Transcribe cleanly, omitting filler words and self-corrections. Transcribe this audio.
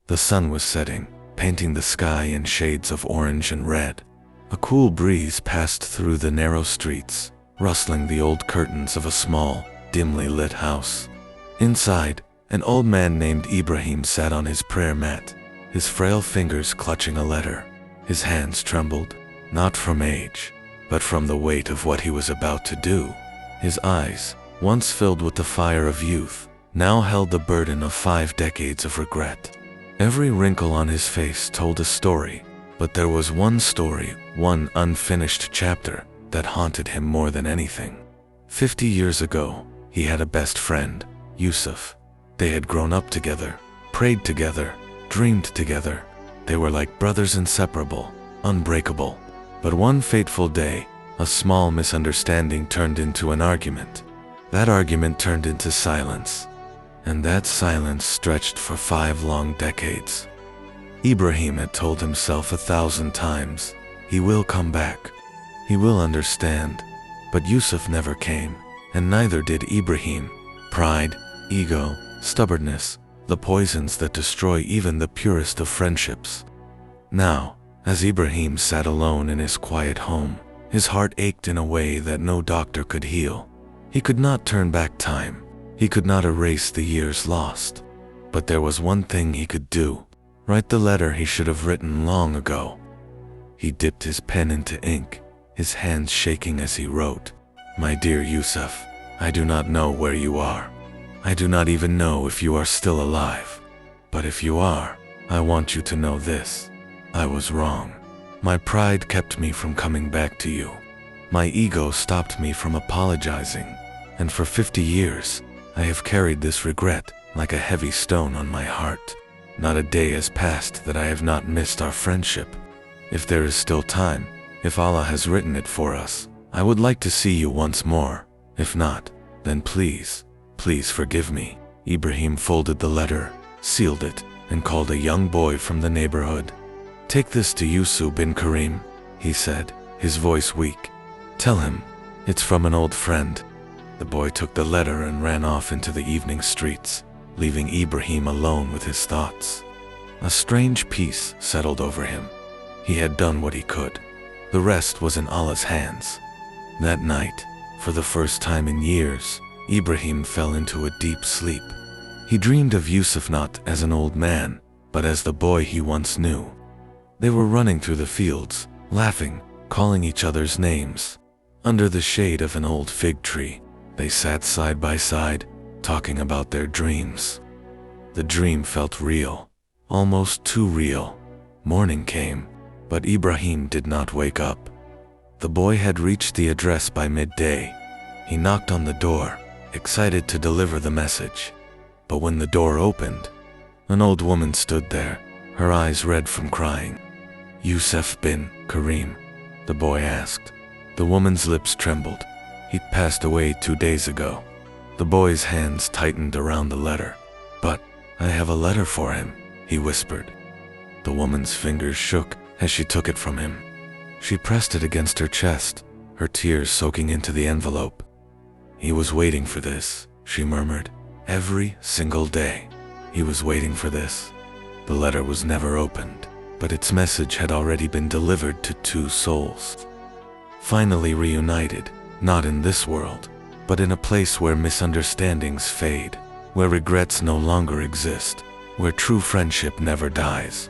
The sun was setting, painting the sky in shades of orange and red. A cool breeze passed through the narrow streets, rustling the old curtains of a small, dimly lit house. Inside, an old man named Ibrahim sat on his prayer mat, his frail fingers clutching a letter. His hands trembled, not from age, but from the weight of what he was about to do. His eyes, once filled with the fire of youth, now held the burden of 5 decades of regret. Every wrinkle on his face told a story, but there was one story, one unfinished chapter, that haunted him more than anything. 50 years ago, he had a best friend, Yusuf. They had grown up together, prayed together, dreamed together. They were like brothers, inseparable, unbreakable. But one fateful day, a small misunderstanding turned into an argument. That argument turned into silence, and that silence stretched for 5 long decades. Ibrahim had told himself 1,000 times, he will come back, he will understand. But Yusuf never came, and neither did Ibrahim. Pride, ego, stubbornness, the poisons that destroy even the purest of friendships. Now, as Ibrahim sat alone in his quiet home, his heart ached in a way that no doctor could heal. He could not turn back time. He could not erase the years lost. But there was one thing he could do: write the letter he should have written long ago. He dipped his pen into ink, his hands shaking as he wrote, "My dear Yusuf, I do not know where you are. I do not even know if you are still alive. But if you are, I want you to know this. I was wrong. My pride kept me from coming back to you. My ego stopped me from apologizing. And for 50 years, I have carried this regret like a heavy stone on my heart. Not a day has passed that I have not missed our friendship. If there is still time, if Allah has written it for us, I would like to see you once more. If not, then please, please forgive me." Ibrahim folded the letter, sealed it, and called a young boy from the neighborhood. "Take this to Yusuf bin Karim," he said, his voice weak. "Tell him, it's from an old friend." The boy took the letter and ran off into the evening streets, leaving Ibrahim alone with his thoughts. A strange peace settled over him. He had done what he could. The rest was in Allah's hands. That night, for the first time in years, Ibrahim fell into a deep sleep. He dreamed of Yusuf not as an old man, but as the boy he once knew. They were running through the fields, laughing, calling each other's names. Under the shade of an old fig tree, they sat side by side, talking about their dreams. The dream felt real, almost too real. Morning came, but Ibrahim did not wake up. The boy had reached the address by midday. He knocked on the door, excited to deliver the message. But when the door opened, an old woman stood there, her eyes red from crying. "Yusuf bin Karim?" the boy asked. The woman's lips trembled. "He'd passed away 2 days ago." The boy's hands tightened around the letter. "But I have a letter for him," he whispered. The woman's fingers shook as she took it from him. She pressed it against her chest, her tears soaking into the envelope. "He was waiting for this," she murmured. "Every single day. He was waiting for this." The letter was never opened, but its message had already been delivered to 2 souls. Finally reunited, not in this world, but in a place where misunderstandings fade, where regrets no longer exist, where true friendship never dies.